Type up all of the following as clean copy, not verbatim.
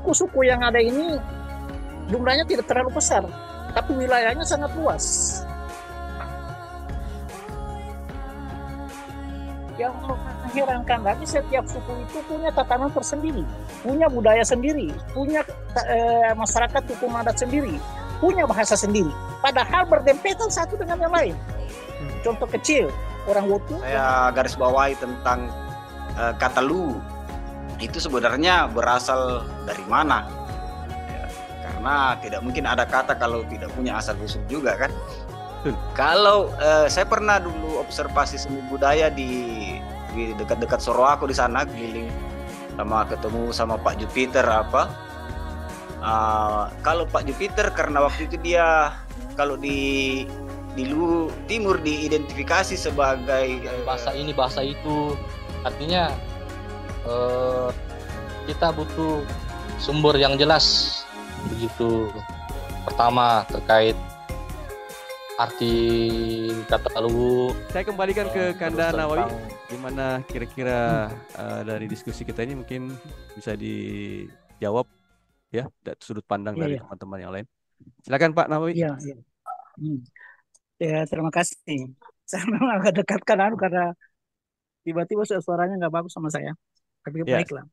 suku-suku yang ada ini jumlahnya tidak terlalu besar, tapi wilayahnya sangat luas. Yang mengherankan lagi, setiap suku itu punya tatanan tersendiri, punya budaya sendiri, punya masyarakat hukum adat sendiri, punya bahasa sendiri, padahal berdempetan satu dengan yang lain. Contoh kecil, orang Wotu. Saya garis bawahi tentang kata lu itu sebenarnya berasal dari mana? Ya, karena tidak mungkin ada kata kalau tidak punya asal usul juga kan. Kalau saya pernah dulu observasi seni budaya di dekat-dekat Soroako di sana, keliling ketemu sama Pak Jupiter apa. Kalau Pak Jupiter karena waktu itu dia kalau di timur diidentifikasi sebagai bahasa itu, artinya kita butuh sumber yang jelas begitu. Pertama terkait arti kata lu. Saya kembalikan ke Kanda Nawawi, gimana kira-kira dari diskusi kita ini mungkin bisa dijawab ya dari sudut pandang dari teman-teman yang lain. Silakan Pak Nawawi. Ya, terima kasih. Saya memang agak dekatkan karena tiba-tiba suaranya nggak bagus sama saya. Tapi baiklah.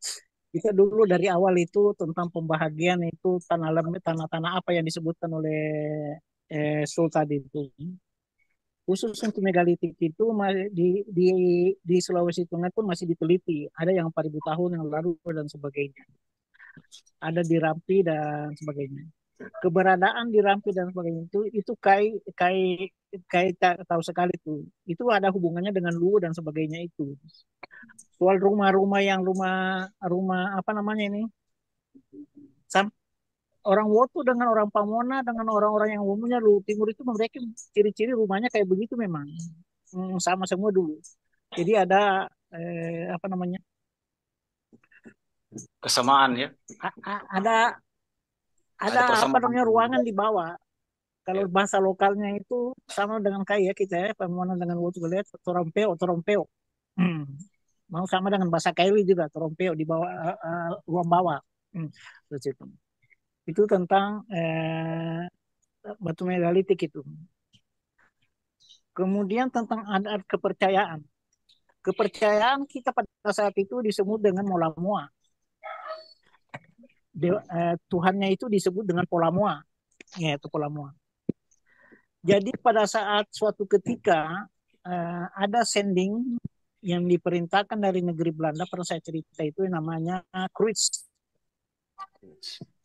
Kita dulu dari awal itu tentang pembahagian itu tanah-tanah apa yang disebutkan oleh Sul tadi itu. Khusus untuk megalitik itu di Sulawesi Tengah pun masih diteliti. Ada yang 4.000 tahun yang lalu dan sebagainya. Ada di Rampi dan sebagainya. Keberadaan di Rampi dan sebagainya itu tahu sekali tuh. Itu ada hubungannya dengan Luwu dan sebagainya itu. Soal rumah-rumah yang rumah apa namanya ini? Orang Wotu dengan orang Pamona dengan orang-orang yang umumnya Luwu Timur itu mereka ciri-ciri rumahnya kayak begitu memang. Sama semua dulu. Jadi ada apa namanya? Kesamaan ya. Ada apa namanya ruangan di bawah. Kalau bahasa lokalnya itu sama dengan kayak kita ya, Pamona dengan Wotu lihat torompeo. Mau sama dengan bahasa Kaili juga, torompeo di bawah ruang bawah. Itu tentang batu megalitik itu. Kemudian tentang adat kepercayaan. Kepercayaan kita pada saat itu disebut dengan Mola Moa. Tuhannya itu disebut dengan Pola Moa. Yaitu Pola Moa. Jadi pada saat suatu ketika ada sending yang diperintahkan dari negeri Belanda, pernah saya cerita itu namanya Cruyff.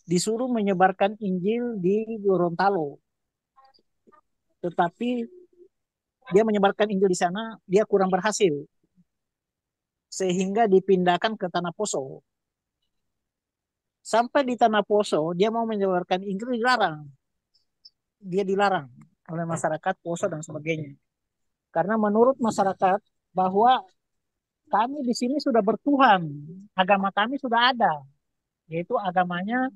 Disuruh menyebarkan Injil di Gorontalo. Tetapi dia menyebarkan Injil di sana, dia kurang berhasil. Sehingga dipindahkan ke Tanah Poso. Sampai di Tanah Poso, dia mau menyebarkan Injil dilarang. Dia dilarang oleh masyarakat Poso dan sebagainya. Karena menurut masyarakat bahwa kami di sini sudah bertuhan, agama kami sudah ada, yaitu agamanya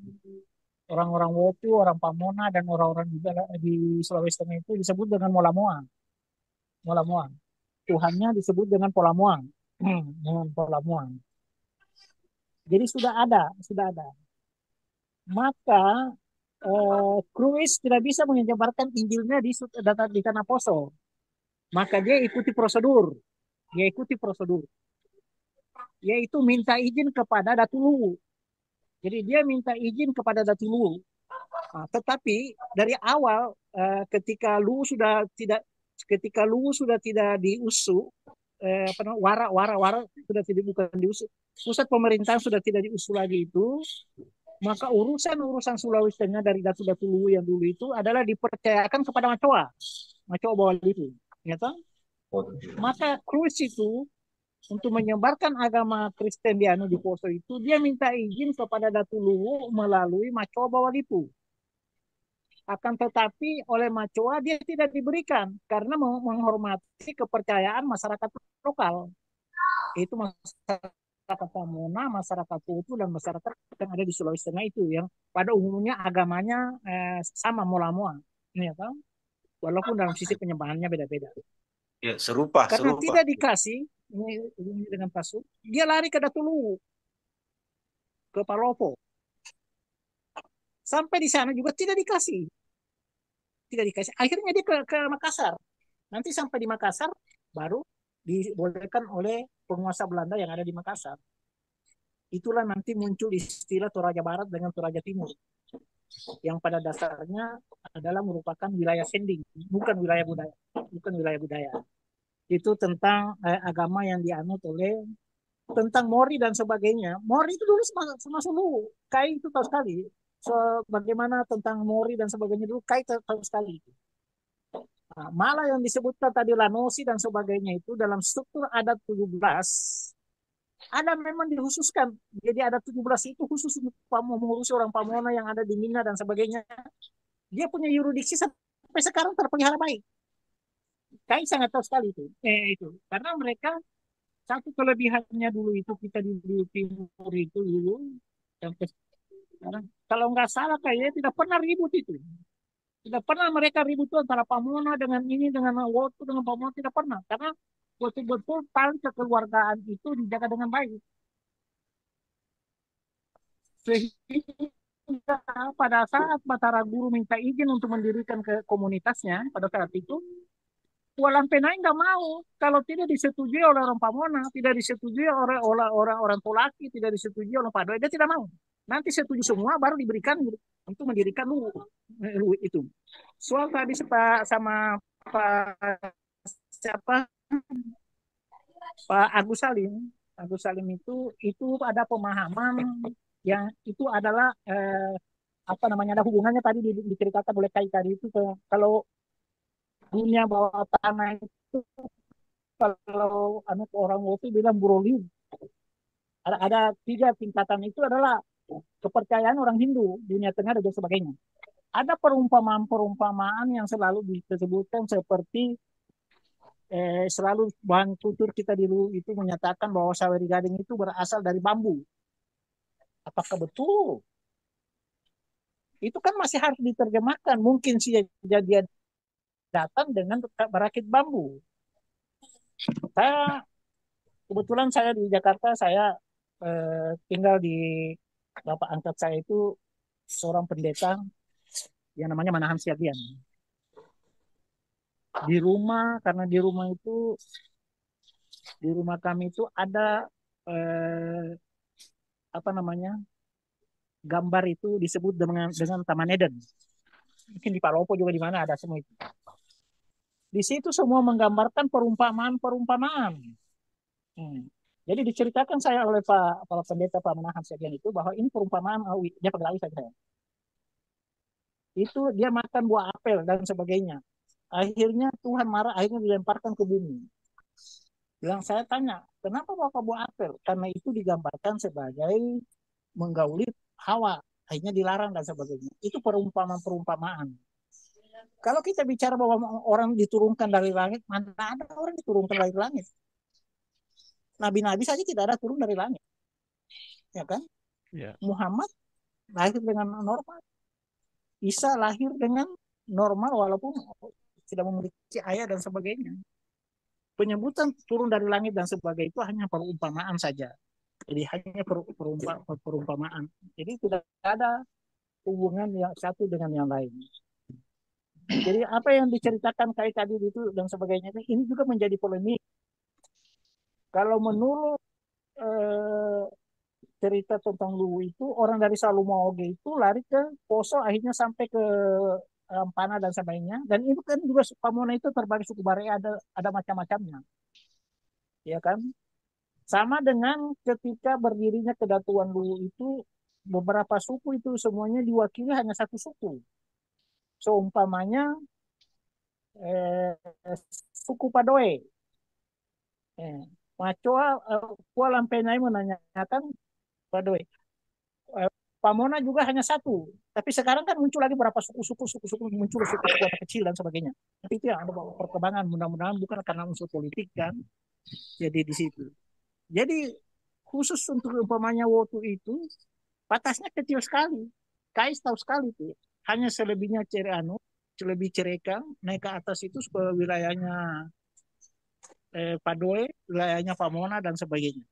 orang-orang Wotu, orang Pamona, dan orang-orang juga di Sulawesi Tengah itu disebut dengan Mola Moa. Mola Moa. Tuhannya disebut dengan Pola Moa. Dengan Pola Moa. Jadi sudah ada. Maka Cruyff tidak bisa menyebarkan Injilnya di Tanah Poso. Maka dia ikuti prosedur. Yaitu minta izin kepada Datu Luwu. Jadi dia minta izin kepada Datu Luwu. Tetapi dari awal ketika Luwu sudah tidak diusut, wara sudah tidak bukan diusut, pusat pemerintahan sudah tidak diusut lagi itu, maka urusan Sulawesi Tengah dari Datu Luwu yang dulu itu adalah dipercayakan kepada Macoa bawah itu, ya toh? Maka Cruyff itu untuk menyebarkan agama Kristen di Poso itu dia minta izin kepada Datu Luwu melalui Macoa Bawalipu. Akan tetapi oleh Macoa dia tidak diberikan karena menghormati kepercayaan masyarakat lokal. Itu masyarakat Pamona, masyarakat Wotu, dan masyarakat yang ada di Sulawesi Tengah itu yang pada umumnya agamanya sama Mola Moa. Ya, kan? Walaupun dalam sisi penyembahannya beda-beda. Ya, serupa. Tidak dikasih ini dengan pasuk, dia lari ke Datu Luwu, ke Palopo. Sampai di sana juga tidak dikasih, tidak dikasih. Akhirnya dia ke Makassar. Nanti sampai di Makassar baru dibolehkan oleh penguasa Belanda yang ada di Makassar. Itulah nanti muncul istilah Toraja Barat dengan Toraja Timur, yang pada dasarnya adalah merupakan wilayah sending, bukan wilayah budaya, bukan wilayah budaya. Itu tentang agama yang dianut oleh, tentang Mori dan sebagainya. Mori itu dulu sama Sulu, Kai itu tahu sekali. So, bagaimana tentang Mori dan sebagainya dulu Kai tahu sekali. Nah, malah yang disebutkan tadi Lanosi dan sebagainya itu dalam struktur adat 17 ada memang dikhususkan. Jadi adat 17 itu khusus untuk mengurusi orang Pamona yang ada di Mina dan sebagainya. Dia punya yuridiksi sampai sekarang terpelihara baik. Kai sangat tahu sekali itu. Itu karena mereka satu kelebihannya dulu itu kita di timur itu dulu sampai sekarang. Kalau nggak salah kayaknya tidak pernah ribut itu. Tidak pernah mereka ribut itu antara Pamona dengan ini, dengan Wotu, dengan Pamona. Tidak pernah. Karena betul-betul tali kekeluargaan itu dijaga dengan baik. Sehingga pada saat Batara Guru minta izin untuk mendirikan ke komunitasnya, pada saat itu, Walang Penai nggak mau. Kalau tidak disetujui oleh orang Pamona, tidak disetujui oleh orang Polaki, tidak disetujui oleh Padoe, dia tidak mau. Nanti setuju semua, baru diberikan untuk mendirikan lu itu. Soal tadi sama Pak siapa Pak Agus Salim, Agus Salim itu ada pemahaman yang itu adalah apa namanya, ada hubungannya tadi diceritakan oleh Kai tadi itu kalau dunia bawah tanah itu, kalau anak orang Wotu bilang Buroliu, ada tiga tingkatan itu adalah kepercayaan orang Hindu, dunia tengah dan sebagainya. Ada perumpamaan-perumpamaan yang selalu disebutkan seperti selalu bahan tutur kita dulu itu menyatakan bahwa Saweri Gading itu berasal dari bambu. Apakah betul? Itu kan masih harus diterjemahkan. Mungkin sih dia datang dengan berakit bambu. Kebetulan saya di Jakarta, saya tinggal di bapak angkat saya itu seorang pendeta yang namanya Manahan Siagian. Di rumah, karena di rumah kami itu ada apa namanya, gambar itu disebut dengan Taman Eden. Mungkin di Palopo juga di mana ada semua itu. Di situ semua menggambarkan perumpamaan-perumpamaan. Jadi diceritakan saya oleh Pak Kepala Pendeta Pak Manahan Siagian itu bahwa ini perumpamaan dia pakai lagi saya. Itu dia makan buah apel dan sebagainya. Akhirnya Tuhan marah, akhirnya dilemparkan ke bumi. Saya tanya, kenapa bapak buah apel? Karena itu digambarkan sebagai menggauli Hawa, akhirnya dilarang dan sebagainya. Itu perumpamaan-perumpamaan. Kalau kita bicara bahwa orang diturunkan dari langit, mana ada orang diturunkan dari langit? Nabi-nabi saja tidak ada turun dari langit, ya kan? Ya. Muhammad lahir dengan normal, Isa lahir dengan normal walaupun tidak memiliki ayah dan sebagainya. Penyebutan turun dari langit dan sebagainya itu hanya perumpamaan saja. Jadi hanya perumpamaan. Jadi tidak ada hubungan yang satu dengan yang lain. Jadi apa yang diceritakan kayak tadi itu dan sebagainya ini juga menjadi polemik. Kalau menurut cerita tentang Luwu itu, orang dari Salumaoge itu lari ke Poso, akhirnya sampai ke Ampana dan sebagainya. Dan itu kan juga Pamona itu terbagi suku Bare, ada macam-macamnya, ya kan? Sama dengan ketika berdirinya Kedatuan Luwu itu, beberapa suku itu semuanya diwakili hanya satu suku. Seumpamanya suku Padoe. Macoa Kuala Lampenai menanyakan Padoe. Pamona juga hanya satu. Tapi sekarang kan muncul lagi berapa suku-suku muncul suku-suku kecil dan sebagainya. Tapi itu yang ada perkembangan, mudah-mudahan bukan karena unsur politik kan. Jadi di situ. Jadi khusus untuk umpamanya Wotu itu batasnya kecil sekali. Kais tahu sekali tuh. Hanya selebihnya selebih Cerekang naik ke atas itu ke wilayahnya Padoe, wilayahnya Pamona dan sebagainya.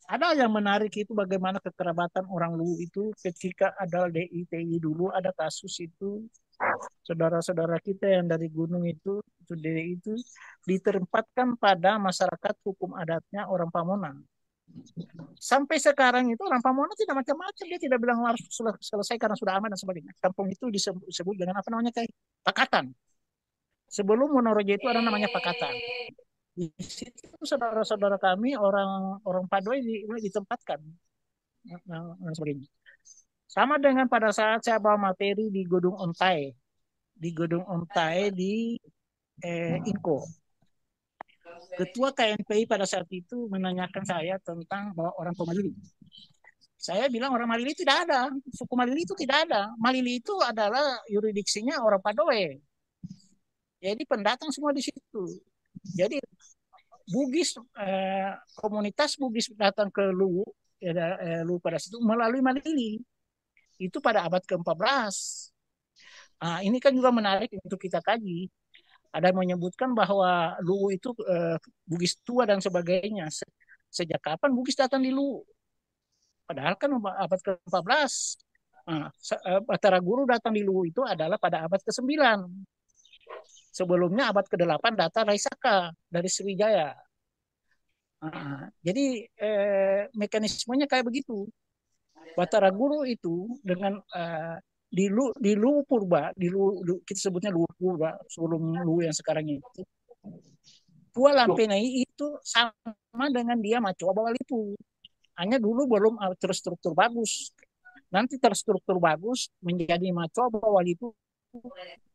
Ada yang menarik itu bagaimana kekerabatan orang Luwu itu ketika ada DITI dulu ada kasus itu saudara-saudara kita yang dari gunung itu DIY itu ditempatkan pada masyarakat hukum adatnya orang Pamunan. Sampai sekarang itu orang Pamunan tidak macam-macam, dia tidak bilang harus selesai karena sudah aman dan sebagainya. Kampung itu disebut dengan apa namanya kayak Pakatan. Sebelum Monorojo itu ada namanya Pakatan. Di situ saudara-saudara kami orang orang Padoy ditempatkan dan sebagainya. Sama dengan pada saat saya bawa materi di Gedung Ontai, di Inko. Ketua KNPI pada saat itu menanyakan saya tentang bahwa orang Pemalili. Saya bilang orang Malili tidak ada, suku Malili itu tidak ada. Malili itu adalah yuridiksinya orang Padoe. Jadi pendatang semua di situ. Jadi Bugis, komunitas Bugis datang ke Luwu, Luwu pada situ melalui Malili. Itu pada abad ke-14. Nah, ini kan juga menarik untuk kita kaji. Ada yang menyebutkan bahwa Luwu itu Bugis tua dan sebagainya. Sejak kapan Bugis datang di Luwu? Padahal kan abad ke-14. Nah, Batara Guru datang di Luwu itu adalah pada abad ke-9. Sebelumnya abad ke-8 datang Raisaka dari Sriwijaya. Jadi mekanismenya kayak begitu. Batara Guru itu dengan di Luwu Purba, kita sebutnya Luwu Purba sebelum Luwu yang sekarang itu. Tua Lampenai itu sama dengan dia Macoba Walipu. Hanya dulu belum terstruktur bagus. Nanti terstruktur bagus menjadi Macoba Walipu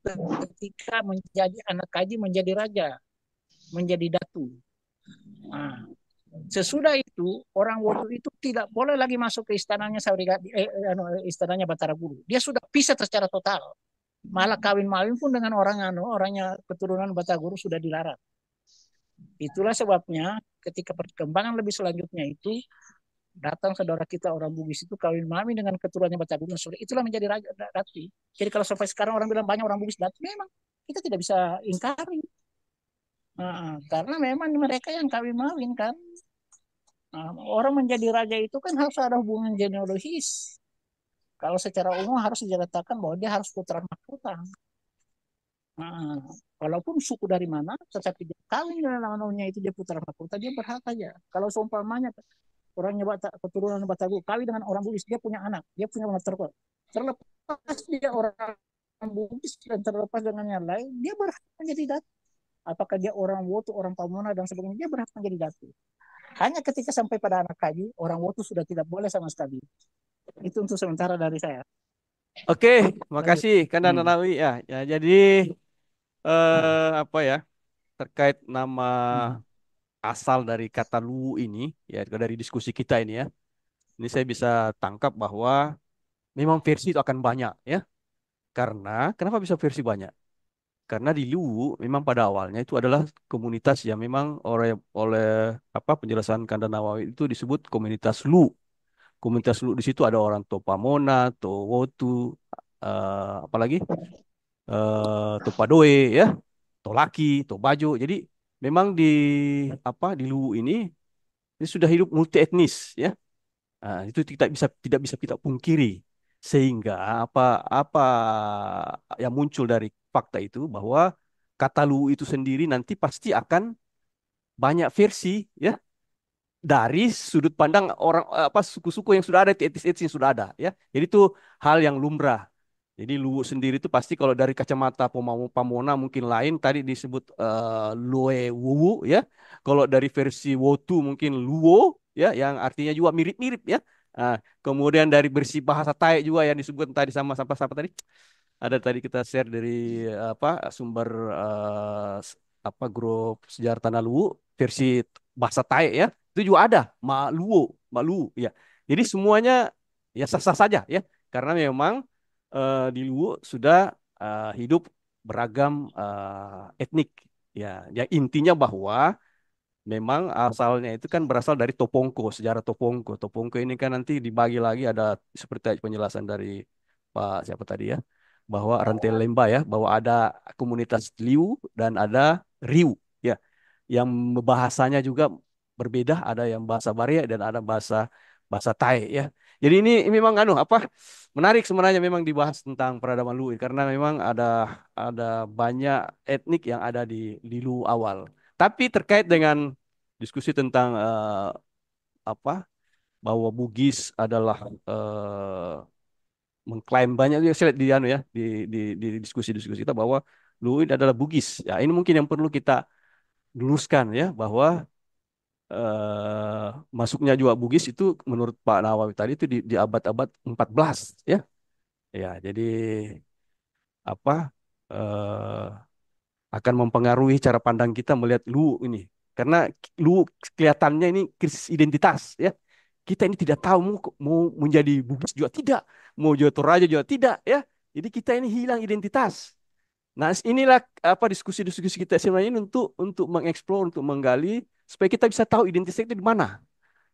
ketika menjadi anak kaji menjadi raja, menjadi datu. Nah, sesudah itu orang Wotu itu tidak boleh lagi masuk ke istananya istananya Batara Guru. Dia sudah pisah secara total. Malah kawin-mawin pun dengan orangnya keturunan Batara Guru sudah dilarang. Itulah sebabnya ketika perkembangan lebih selanjutnya itu datang saudara kita orang Bugis itu kawin mami dengan keturunannya Batara Guru. Itulah menjadi raja datu. Jadi kalau sampai sekarang orang bilang banyak orang Bugis datu, memang kita tidak bisa ingkari. Karena memang mereka yang kawin mawin kan. Orang menjadi raja itu kan harus ada hubungan genealogis. Kalau secara umum harus dinyatakan bahwa dia harus putra mahkota. Walaupun suku dari mana, tetapi dia kawin dengan namanya itu dia putra mahkota, dia berhak aja. Kalau seumpamanya orangnya keturunan Batagu kawin dengan orang Bugis, dia punya anak terlepas dia orang Bugis dan terlepas dengan yang lain, dia berhak menjadi datu. Apakah dia orang Wotu, orang Pamona dan sebagainya, dia berhak menjadi datu. Hanya ketika sampai pada anak kaji, orang Wotu sudah tidak boleh sama sekali. Itu untuk sementara dari saya. Oke, makasih Kanda Nanawi ya. Jadi apa ya terkait nama asal dari kata Luwu ini ya dari diskusi kita ini ya. Ini saya bisa tangkap bahwa memang versi itu akan banyak ya. Karena kenapa bisa versi banyak? Karena di Luwu memang pada awalnya itu adalah komunitas yang memang oleh apa penjelasan Kanda Nawawi itu disebut komunitas Lu. Komunitas Lu di situ ada orang Topamona, Towotu, apalagi Topadoe ya, Tolaki, Tobajo. Jadi memang di di Luwu ini sudah hidup multi etnis ya. Itu tidak bisa kita pungkiri. Sehingga apa yang muncul dari fakta itu bahwa kata Luwu itu sendiri nanti pasti akan banyak versi ya dari sudut pandang orang suku-suku yang sudah ada, etnis-etnis yang sudah ada ya. Jadi itu hal yang lumrah. Jadi Luwu sendiri itu pasti kalau dari kacamata Pamona mungkin lain tadi disebut Loe Wuwu ya. Kalau dari versi Wotu mungkin Luwo ya yang artinya juga mirip-mirip ya. Kemudian dari versi bahasa Tai juga yang disebut tadi sama tadi ada tadi kita share dari sumber grup sejarah Tanah Luwu versi bahasa Tai ya. Itu juga ada Maluwo ya. Jadi semuanya ya sah-sah saja ya karena memang di Luwu sudah hidup beragam etnik ya. Ya intinya bahwa memang asalnya itu kan berasal dari Topongko, sejarah Topongko. Topongko ini kan nanti dibagi lagi ada seperti penjelasan dari Pak siapa tadi ya bahwa Rantai Lemba ya bahwa ada komunitas Liu dan ada Riu ya yang bahasanya juga berbeda, ada yang bahasa Baria dan ada bahasa bahasa Thai ya. Jadi ini memang menarik sebenarnya memang dibahas tentang peradaban Lu karena memang ada banyak etnik yang ada di Lu awal. Tapi terkait dengan diskusi tentang apa bahwa Bugis adalah mengklaim banyak juga saya lihat di anu ya di diskusi-diskusi kita bahwa Luwin adalah Bugis. Ya, ini mungkin yang perlu kita luruskan ya bahwa masuknya juga Bugis itu menurut Pak Nawawi tadi itu di abad-abad 14 ya. Ya, jadi apa eh, akan mempengaruhi cara pandang kita melihat Luwu ini. Karena Luwu kelihatannya ini krisis identitas ya. Kita ini tidak tahu mau menjadi Bugis juga tidak, mau jadi Toraja juga tidak ya. Jadi kita ini hilang identitas. Nah, inilah apa diskusi-diskusi kita sebenarnya ini untuk mengeksplor, untuk menggali supaya kita bisa tahu identitas itu di mana,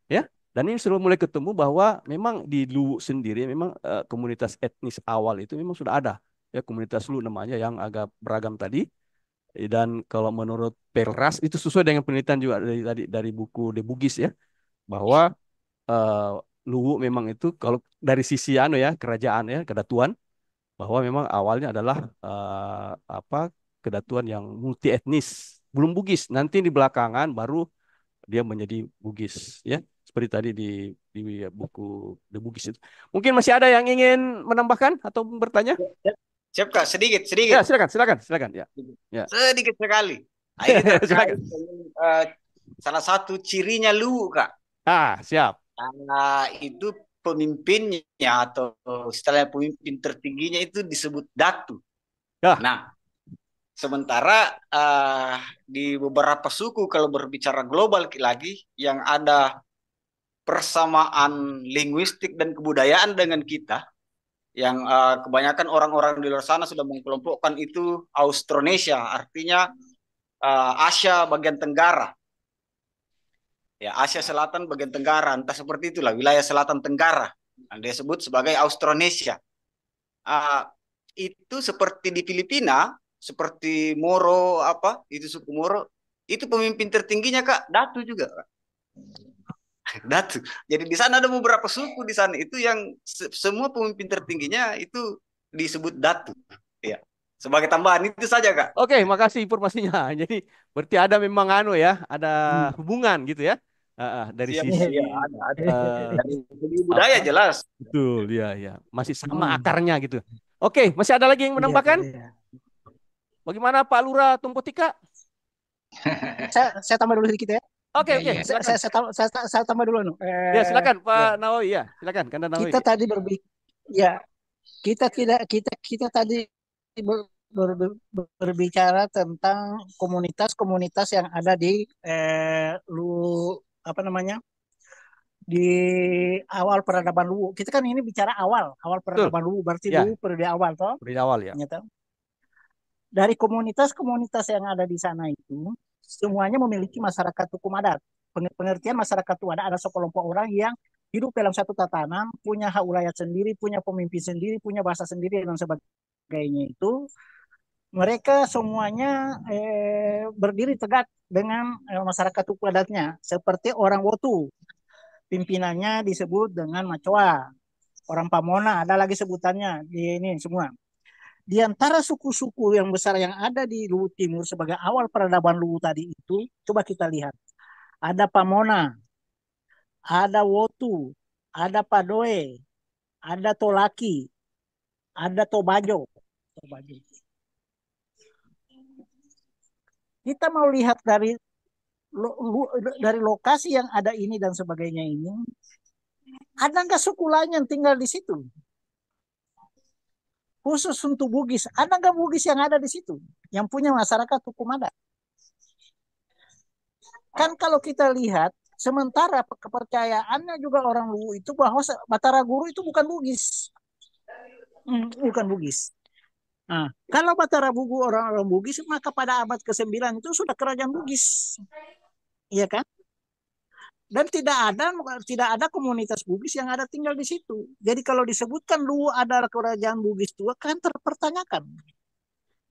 ya. Dan ini sudah mulai ketemu bahwa memang di Luwu sendiri memang komunitas etnis awal itu memang sudah ada, ya komunitas Luwu namanya yang agak beragam tadi. Dan kalau menurut Pelras itu sesuai dengan penelitian juga dari buku The Bugis ya, bahwa eh, Luwu memang itu kalau dari sisi anu ya kerajaan ya kedatuan bahwa memang awalnya adalah kedatuan yang multi etnis, belum Bugis. Nanti di belakangan baru dia menjadi Bugis, ya. Seperti tadi di buku The Bugis itu. Mungkin masih ada yang ingin menambahkan atau bertanya? Siap Kak, sedikit, Ya, sedikit. silakan ya. Ya. Sedikit sekali. Nah, ini terkait Silakan. dengan salah satu cirinya Luwu, Kak. Siap. Itu pemimpinnya atau istilahnya pemimpin tertingginya itu disebut Datu. Ya. Nah, sementara di beberapa suku kalau berbicara global lagi yang ada persamaan linguistik dan kebudayaan dengan kita, yang kebanyakan orang-orang di luar sana sudah mengkelompokkan itu Austronesia, artinya Asia bagian Tenggara. Ya, Asia Selatan bagian Tenggara, entah seperti itulah wilayah Selatan Tenggara. Yang dia sebut sebagai Austronesia. Itu seperti di Filipina, seperti Moro itu suku Moro, itu pemimpin tertingginya Kak Datu juga, Kak. Datu. Jadi di sana ada beberapa suku di sana itu yang semua pemimpin tertingginya itu disebut Datu. Ya. Sebagai tambahan itu saja Kak. Oke, makasih informasinya. Jadi berarti ada memang ada hubungan gitu ya. Dari Siap, sisi ya, ada. Dari segi apa? budaya jelas. Betul, ya. Masih sama akarnya gitu. Oke, masih ada lagi yang menambahkan? Bagaimana Pak Lurah Tumpotika? Saya tambah dulu sedikit ya. Oke. Saya tambah dulu. Ya, silakan Pak Nawawi ya. Silakan Kanda Nawawi. Kita tadi kita tadi berbicara tentang komunitas-komunitas yang ada di di awal peradaban Luwu. Kita kan ini bicara awal peradaban Luwu, berarti ya. Luwu periode awal toh. Periode awal ya. Dari komunitas-komunitas yang ada di sana itu semuanya memiliki masyarakat hukum adat. Pengertian masyarakat hukum adat ada sekelompok orang yang hidup dalam satu tatanan, punya hak wilayah sendiri, punya pemimpin sendiri, punya bahasa sendiri dan sebagainya itu. Mereka semuanya berdiri tegak dengan masyarakat hukum adatnya, seperti orang Wotu. Pimpinannya disebut dengan Macoa. Orang Pamona ada lagi sebutannya di ini semua. Di antara suku-suku yang besar yang ada di Luwu Timur sebagai awal peradaban Luwu tadi itu, coba kita lihat. Ada Pamona, ada Wotu, ada Padoe, ada Tolaki, ada Tobajo. Kita mau lihat dari lokasi yang ada ini dan sebagainya ini, ada nggak suku lain yang tinggal di situ? Khusus untuk Bugis, ada nggak Bugis yang ada di situ? Yang punya masyarakat hukum adat? Kan kalau kita lihat, sementara kepercayaannya juga orang Luwu itu bahwa Batara Guru itu bukan Bugis. Bukan Bugis. Nah, kalau Batara Bugu orang-orang Bugis, maka pada abad ke-9 itu sudah kerajaan Bugis. Iya kan? Dan tidak ada komunitas Bugis yang ada tinggal di situ. Jadi kalau disebutkan Luwu adalah kerajaan Bugis tua kan terpertanyakan.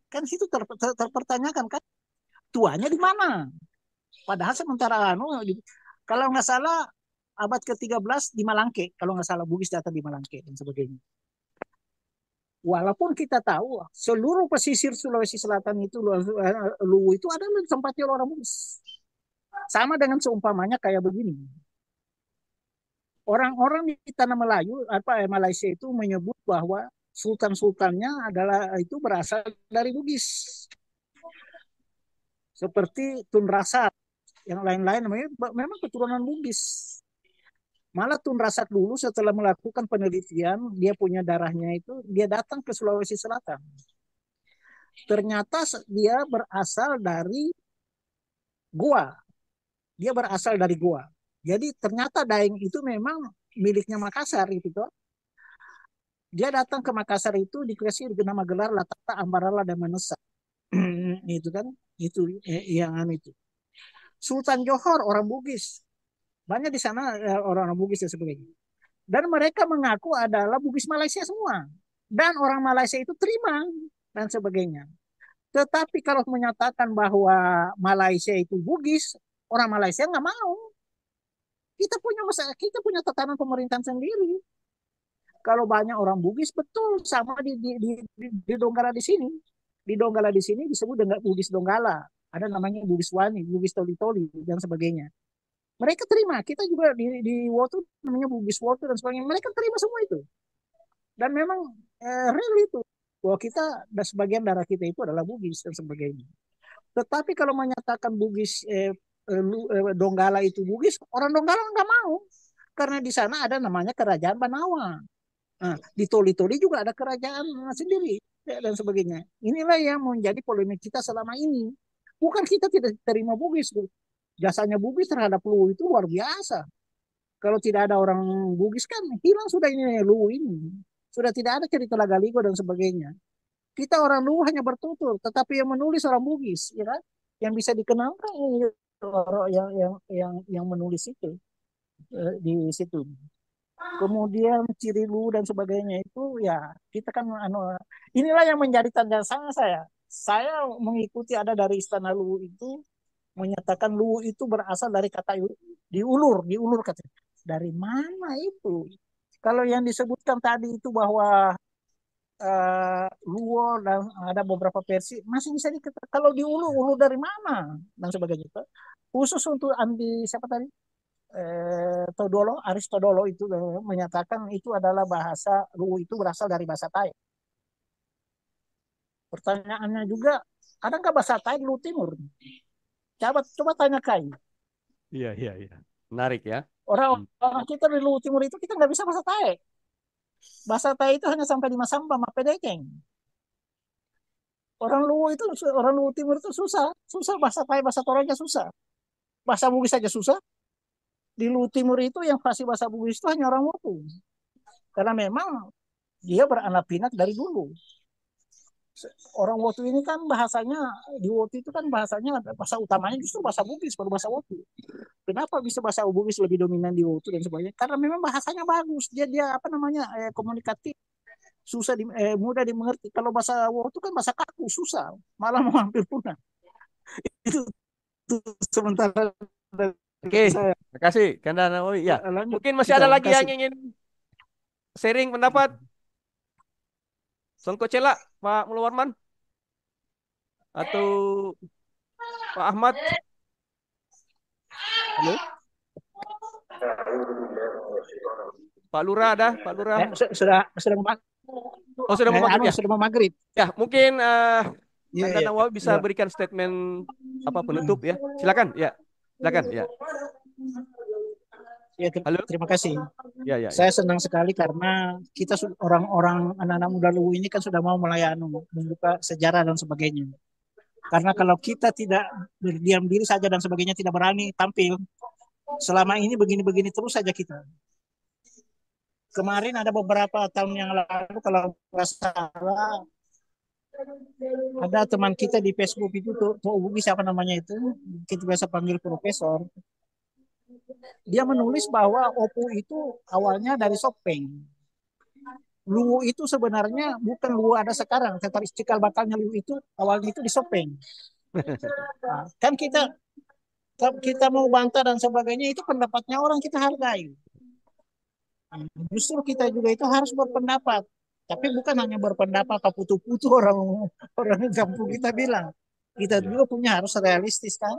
Kan situ terpertanyakan kan? Tuanya di mana? Padahal sementara Kalau nggak salah abad ke-13 di Malangke, kalau nggak salah Bugis datang di Malangke dan sebagainya. Walaupun kita tahu seluruh pesisir Sulawesi Selatan itu Luwu itu ada tempatnya orang Bugis. Sama dengan seumpamanya kayak begini. Orang-orang di tanah Melayu Malaysia itu menyebut bahwa sultan-sultannya adalah itu berasal dari Bugis. Seperti Tun Rasat, yang lain-lain memang keturunan Bugis. Malah Tun Rasat dulu setelah melakukan penelitian, dia punya darahnya itu, dia datang ke Sulawesi Selatan. Ternyata dia berasal dari Goa. Dia berasal dari Goa. Jadi ternyata Daeng itu memang miliknya Makassar itu toh. Dia datang ke Makassar itu dikasih nama gelar Latata Ambarala dan Manesa. Itu kan, itu yang itu. Sultan Johor orang Bugis. Banyak di sana orang-orang Bugis dan sebagainya. Dan mereka mengaku adalah Bugis Malaysia semua. Dan orang Malaysia itu terima dan sebagainya. Tetapi kalau menyatakan bahwa Malaysia itu Bugis, orang Malaysia nggak mau. Kita punya tatanan pemerintahan sendiri. Kalau banyak orang Bugis betul sama di Donggala di sini. Di Donggala di sini disebut dengan Bugis Donggala. Ada namanya Bugis Wani, Bugis Toli-Toli dan sebagainya. Mereka terima. Kita juga di Wotu namanya Bugis Wotu dan sebagainya. Mereka terima semua itu. Dan memang real itu bahwa kita dan sebagian darah kita itu adalah Bugis dan sebagainya. Tetapi kalau menyatakan Bugis Donggala itu Bugis, orang Donggala nggak mau karena di sana ada namanya Kerajaan Banawa. Nah, di Toli-Toli juga ada kerajaan sendiri dan sebagainya. Inilah yang menjadi polemik kita selama ini. Bukan kita tidak terima Bugis, jasanya Bugis terhadap Luwu itu luar biasa. Kalau tidak ada orang Bugis kan hilang sudah ini Luwu ini. Sudah tidak ada cerita Lagaligo dan sebagainya. Kita orang Luwu hanya bertutur, tetapi yang menulis orang Bugis, ya kan? Yang bisa dikenalkan orang yang menulis itu di situ. Kemudian ciri Luwu dan sebagainya itu ya kita kan inilah yang menjadi tanda tanya saya. Saya mengikuti ada dari Istana Luwu itu menyatakan Luwu itu berasal dari kata diulur katanya. Dari mana itu? Kalau yang disebutkan tadi itu bahwa Luo dan ada beberapa versi masih bisa dikatakan kalau diulur dari mana dan sebagainya. Khusus untuk anti siapa tadi? Todolo, Aristodolo itu menyatakan itu adalah bahasa Luwu itu berasal dari bahasa Tai. Pertanyaannya juga, ada nggak bahasa Tai di Luwu Timur? Coba tanya Kai. Iya, iya, iya. Menarik ya. Orang kita di Luwu Timur itu kita nggak bisa bahasa Tai. Bahasa Tai itu hanya sampai di Masamba, Mapedekeng. Orang Luwu Timur itu susah bahasa Tai, bahasa Toraja susah. Bahasa Bugis saja susah. Di Luwu Timur itu yang fasih bahasa Bugis itu hanya orang Wotu. Karena memang dia beranak pinak dari dulu. Orang Wotu ini kan bahasanya, di Wotu itu kan bahasanya, bahasa utamanya justru bahasa Bugis, baru bahasa Wotu. Kenapa bisa bahasa Bugis lebih dominan di Wotu dan sebagainya? Karena memang bahasanya bagus. Dia apa namanya, komunikatif. Mudah dimengerti. Kalau bahasa Wotu kan bahasa kaku, susah. Malah mau hampir punah. Itu, itu sementara Oke, saya. terima kasih Kanda Nawawi. Ya, Lanjut. mungkin masih ada lagi yang Kasih. ingin sharing pendapat. Songko Cela, Pak Mulwarman atau Pak Ahmad. Halo, Pak Lurah ada, Pak Lurah. Sudah Oh, sudah mau maghrib ya? sudah mau maghrib. Ya, mungkin Iya, Kanda iya. Nawawi bisa Iya. berikan statement apa penutup ya. Silakan, ya. Silakan, ya. Ya, Halo. terima kasih. Ya, ya, ya. Saya senang sekali karena kita orang-orang anak-anak muda Luwu ini kan sudah mau melayani, membuka sejarah dan sebagainya. Karena kalau kita tidak berdiam diri saja dan sebagainya, tidak berani tampil, selama ini begini-begini terus saja kita. Kemarin ada beberapa tahun yang lalu kalau nggak salah ada teman kita di Facebook itu tuh siapa namanya itu, kita biasa panggil profesor. Dia menulis bahwa Opu itu awalnya dari Sopeng. Luwu itu sebenarnya bukan Luwu ada sekarang, tetapi cikal bakalnya Luwu itu awalnya itu di Sopeng. Nah, kan kita Kalau kita mau bantah dan sebagainya itu pendapatnya orang, kita hargai. Justru kita juga itu harus berpendapat. Tapi bukan hanya berpendapat apa putu-putu orang orang kampung kita bilang. Kita Ya, juga punya harus realistis kan.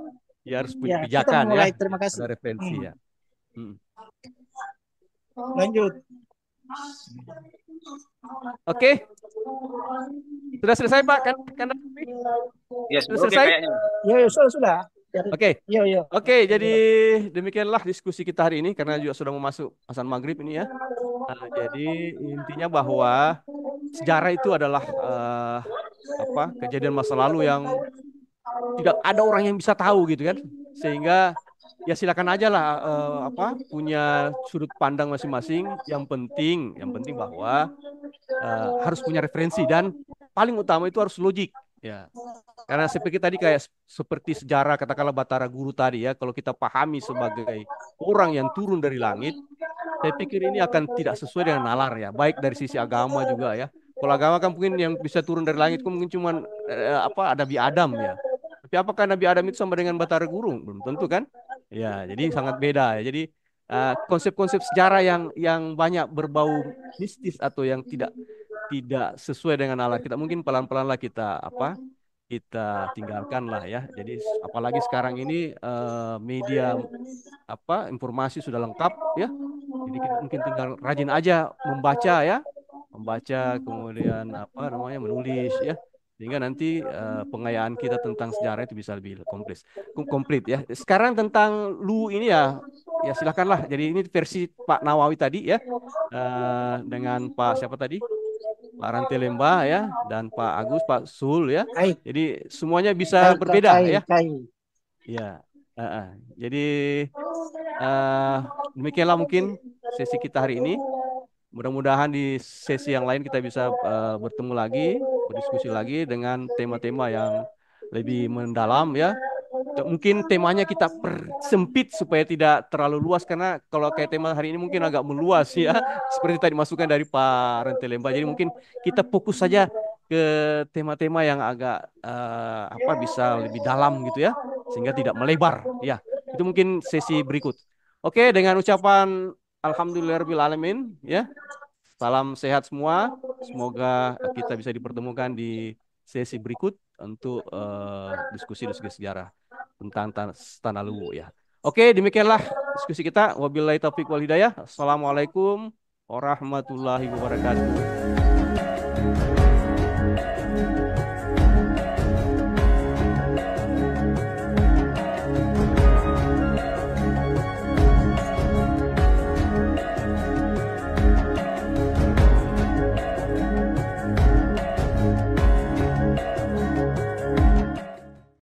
ya harus punya Ya, kita pijakan ya, mulai. Terima ada kasih. referensi ya. Hmm. Lanjut. Oke, sudah selesai Pak kan? Ya, Sudah oke selesai? kayaknya. Yo, yo, sudah, sudah. Oke. Yo, yo. Oke, jadi demikianlah diskusi kita hari ini karena juga sudah mau masuk azan maghrib ini ya. Jadi intinya bahwa sejarah itu adalah kejadian masa lalu yang tidak ada orang yang bisa tahu gitu kan, sehingga ya silakan aja lah punya sudut pandang masing-masing. Yang penting bahwa harus punya referensi dan paling utama itu harus logik ya. Karena seperti tadi kayak seperti sejarah katakanlah Batara Guru tadi ya, kalau kita pahami sebagai orang yang turun dari langit, saya pikir ini akan tidak sesuai dengan nalar ya, baik dari sisi agama juga ya. Kalau agama kan mungkin yang bisa turun dari langit mungkin cuma ada Nabi Adam ya. Tapi apakah Nabi Adam itu sama dengan Batara Guru? Belum tentu kan? Ya, jadi sangat beda ya. Jadi konsep-konsep sejarah yang banyak berbau mistis atau yang tidak tidak sesuai dengan nalar kita mungkin pelan-pelan lah kita tinggalkan lah ya. Jadi apalagi sekarang ini media informasi sudah lengkap ya. Jadi kita mungkin tinggal rajin aja membaca kemudian menulis ya. Sehingga nanti pengayaan kita tentang sejarah itu bisa lebih komplit ya. Sekarang tentang Lu ini ya silakanlah. Jadi ini versi Pak Nawawi tadi ya dengan Pak siapa tadi? Pak Ranti Lembah ya dan Pak Agus, Pak Sul ya. Baik, Jadi semuanya bisa baik, berbeda ya. baik. Ya. Jadi demikianlah mungkin sesi kita hari ini. Mudah-mudahan di sesi yang lain kita bisa bertemu lagi, berdiskusi lagi dengan tema-tema yang lebih mendalam ya. Mungkin temanya kita persempit supaya tidak terlalu luas karena kalau kayak tema hari ini mungkin agak meluas ya. Seperti tadi masukan dari Pak Rente Lembah. Jadi mungkin kita fokus saja ke tema-tema yang agak bisa lebih dalam gitu ya, sehingga tidak melebar ya. Itu mungkin sesi berikut. Oke, dengan ucapan Alhamdulillahirabbil alamin ya. Salam sehat semua. Semoga kita bisa dipertemukan di sesi berikut untuk diskusi-diskusi sejarah tentang Tanah Luwu ya. Oke, demikianlah diskusi kita. Wabillahi taufiq wal hidayah. Assalamualaikum warahmatullahi wabarakatuh.